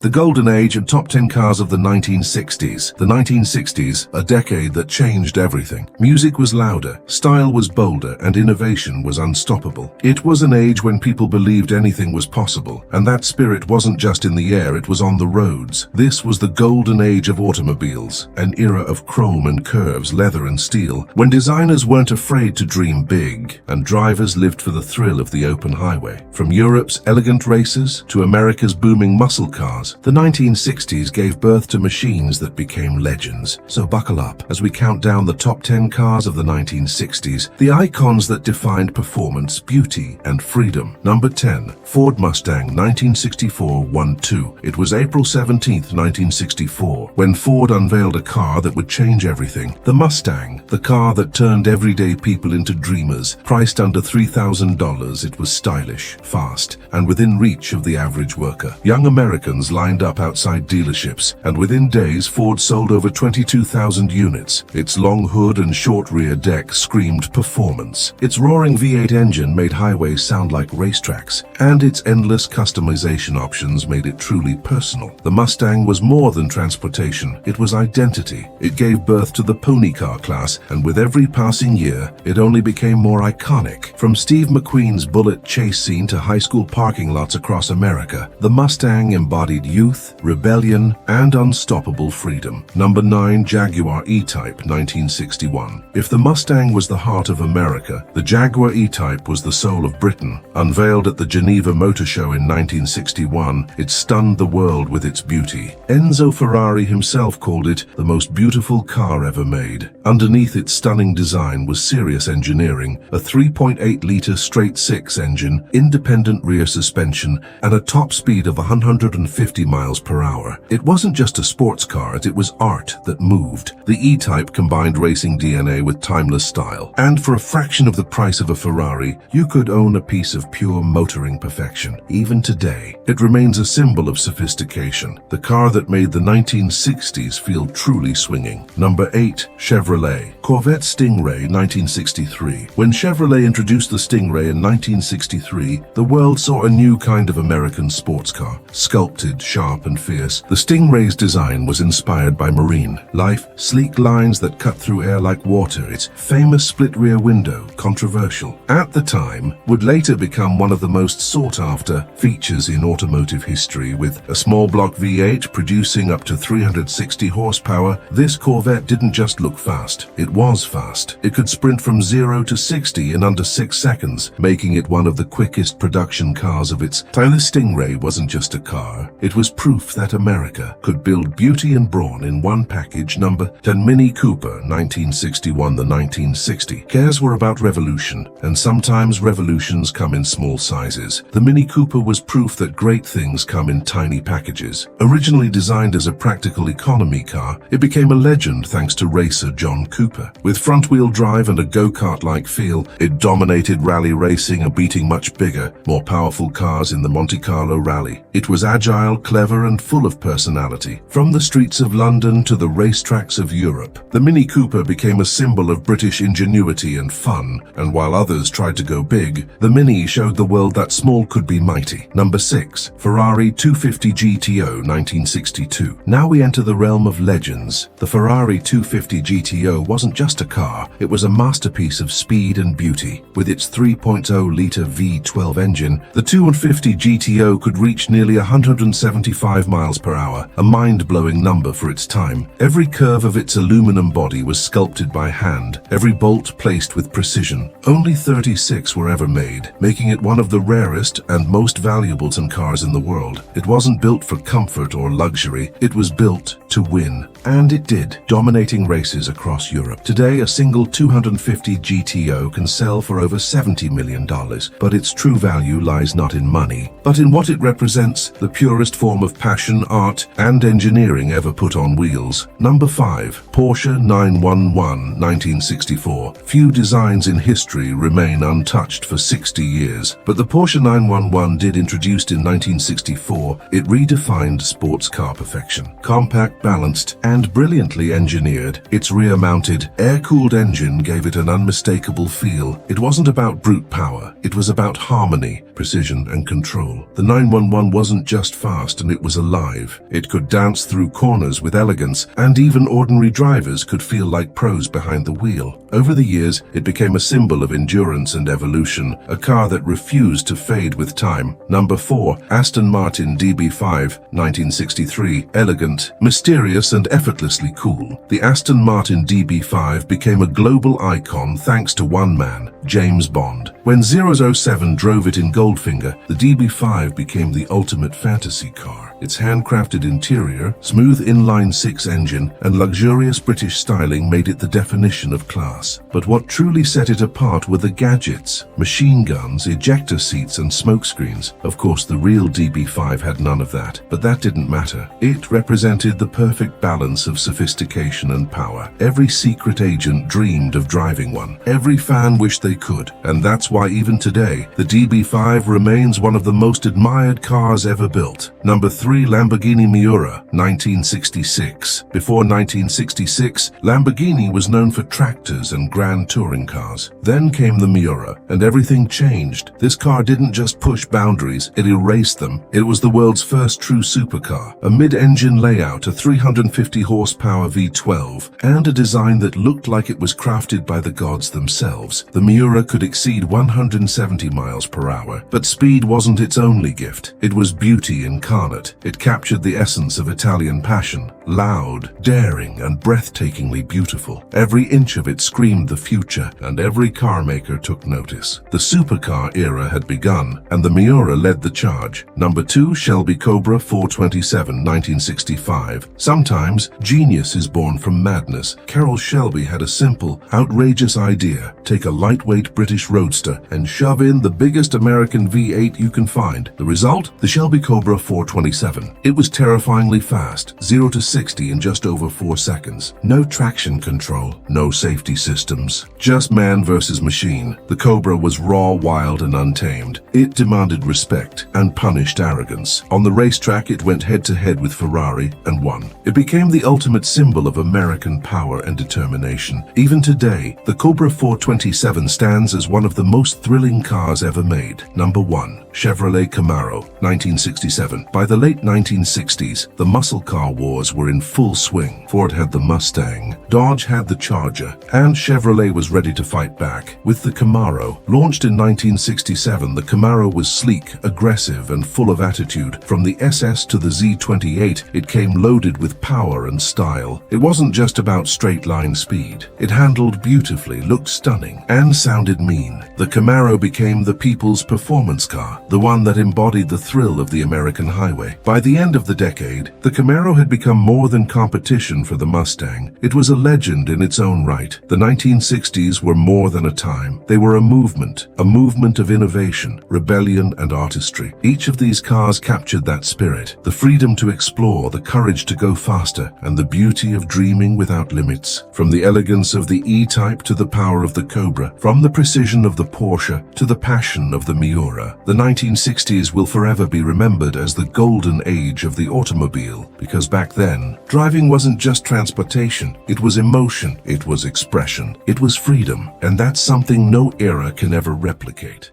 The Golden Age and Top 10 Cars of the 1960s. The 1960s, a decade that changed everything. Music was louder, style was bolder, and innovation was unstoppable. It was an age when people believed anything was possible, and that spirit wasn't just in the air, it was on the roads. This was the golden age of automobiles, an era of chrome and curves, leather and steel, when designers weren't afraid to dream big, and drivers lived for the thrill of the open highway. From Europe's elegant racers to America's booming muscle cars, the 1960s gave birth to machines that became legends. So buckle up as we count down the top 10 cars of the 1960s, the icons that defined performance, beauty, and freedom. Number 10. Ford Mustang 1964 1-2. It was April 17, 1964, when Ford unveiled a car that would change everything. The Mustang, the car that turned everyday people into dreamers. Priced under $3,000, it was stylish, fast, and within reach of the average worker. Young Americans lined up outside dealerships, and within days Ford sold over 22,000 units. Its long hood and short rear deck screamed performance. Its roaring V8 engine made highways sound like racetracks, and its endless customization options made it truly personal. The Mustang was more than transportation, it was identity. It gave birth to the pony car class, and with every passing year, it only became more iconic. From Steve McQueen's bullet chase scene to high school parking lots across America, the Mustang embodied youth, rebellion, and unstoppable freedom. Number 9. Jaguar E-Type 1961. If the Mustang was the heart of America, the Jaguar E-Type was the soul of Britain. Unveiled at the Geneva Motor Show in 1961, it stunned the world with its beauty. Enzo Ferrari himself called it the most beautiful car ever made. Underneath its stunning design was serious engineering, a 3.8-liter straight-six engine, independent rear suspension, and a top speed of 150 miles per hour. It wasn't just a sports car, it was art that moved. The E-Type combined racing DNA with timeless style, and for a fraction of the price of a Ferrari, you could own a piece of pure motoring perfection. Even today, it remains a symbol of sophistication, the car that made the 1960s feel truly swinging. Number 8. Chevrolet. Corvette Stingray 1963. When Chevrolet introduced the Stingray in 1963, the world saw a new kind of American sports car. Sculpted, sharp, and fierce, the Stingray's design was inspired by marine life, sleek lines that cut through air like water. Its famous split rear window, controversial at the time, would later become one of the most sought-after features in automotive history. With a small block V8 producing up to 360 horsepower, this Corvette didn't just look fast, it was fast. It could sprint from 0 to 60 in under 6 seconds, making it one of the quickest production cars of its time. The Stingray wasn't just a car, it was proof that America could build beauty and brawn in one package. Number 10. Mini Cooper 1961 to 1960. Cars were about revolution, and sometimes revolutions come in small sizes. The Mini Cooper was proof that great things come in tiny packages. Originally designed as a practical economy car, it became a legend thanks to racer John Cooper. With front-wheel drive and a go-kart-like feel, it dominated rally racing and beating much bigger, more powerful cars in the Monte Carlo Rally. It was agile, clever, and full of personality. From the streets of London to the racetracks of Europe, the Mini Cooper became a symbol of British ingenuity and fun, and while others tried to go big, the Mini showed the world that small could be mighty. Number 6. Ferrari 250 GTO 1962. Now we enter the realm of legends. The Ferrari 250 GTO wasn't just a car, it was a masterpiece of speed and beauty. With its 3.0-liter V12 engine, the 250 GTO could reach nearly 175 miles per hour, a mind-blowing number for its time. Every curve of its aluminum body was sculpted by hand, every bolt placed with precision. Only 36 were ever made, making it one of the rarest and most valuable cars in the world. It wasn't built for comfort or luxury, it was built to win. And it did, dominating races across Europe. Today, a single 250 GTO can sell for over $70 million, but its true value lies not in money, but in what it represents, the purest form of passion, art, and engineering ever put on wheels. Number 5. Porsche 911 1964. Few designs in history remain untouched for 60 years, but the Porsche 911 did introduced in 1964, it redefined sports car perfection. Compact, balanced, and brilliantly engineered. Its rear-mounted, air-cooled engine gave it an unmistakable feel. It wasn't about brute power, it was about harmony, precision, and control. The 911 wasn't just fast, and it was alive. It could dance through corners with elegance, and even ordinary drivers could feel like pros behind the wheel. Over the years, it became a symbol of endurance and evolution, a car that refused to fade with time. Number 4. Aston Martin DB5, 1963. Elegant, mysterious, and effortlessly cool. The Aston Martin DB5 became a global icon thanks to one man, James Bond. When 007 drove it in Goldfinger, the DB5 became the ultimate fantasy car. Its handcrafted interior, smooth inline-six engine, and luxurious British styling made it the definition of class. But what truly set it apart were the gadgets: machine guns, ejector seats, and smokescreens. Of course, the real DB5 had none of that, but that didn't matter. It represented the perfect balance of sophistication and power. Every secret agent dreamed of driving one. Every fan wished they could, and that's why even today, the DB5 remains one of the most admired cars ever built. Number 3. Lamborghini Miura, 1966. Before 1966, Lamborghini was known for tractors and grand touring cars. Then came the Miura, and everything changed. This car didn't just push boundaries, it erased them. It was the world's first true supercar, a mid-engine layout, a 350 horsepower V12, and a design that looked like it was crafted by the gods themselves. The Miura could exceed 170 miles per hour, but speed wasn't its only gift. It was beauty incarnate. It captured the essence of Italian passion, loud, daring, and breathtakingly beautiful. Every inch of it screamed the future, and every car maker took notice. The supercar era had begun, and the Miura led the charge. Number 2. Shelby Cobra 427, 1965. Sometimes, genius is born from madness. Carroll Shelby had a simple, outrageous idea: take a lightweight British roadster and shove in the biggest American V8 you can find. The result? The Shelby Cobra 427. It was terrifyingly fast, 0 to 60 in just over 4 seconds. No traction control, no safety systems, just man versus machine. The Cobra was raw, wild, and untamed. It demanded respect and punished arrogance. On the racetrack, it went head-to-head with Ferrari and won. It became the ultimate symbol of American power and determination. Even today, the Cobra 427 stands as one of the most thrilling cars ever made. Number 1. Chevrolet Camaro, 1967. By the late 1960s, the muscle car wars were in full swing. Ford had the Mustang, Dodge had the Charger, and Chevrolet was ready to fight back with the Camaro. Launched in 1967, the Camaro was sleek, aggressive, and full of attitude. From the SS to the Z28, it came loaded with power and style. It wasn't just about straight-line speed. It handled beautifully, looked stunning, and sounded mean. The Camaro became the people's performance car, the one that embodied the thrill of the American highway. By the end of the decade, the Camaro had become more than competition for the Mustang. It was a legend in its own right. The 1960s were more than a time. They were a movement of innovation, rebellion, and artistry. Each of these cars captured that spirit: the freedom to explore, the courage to go faster, and the beauty of dreaming without limits. From the elegance of the E-Type to the power of the Cobra, from the precision of the Porsche to the passion of the Miura, the 1960s will forever be remembered as the golden age of the automobile, because back then, driving wasn't just transportation, it was emotion, it was expression, it was freedom, and that's something no era can ever replicate.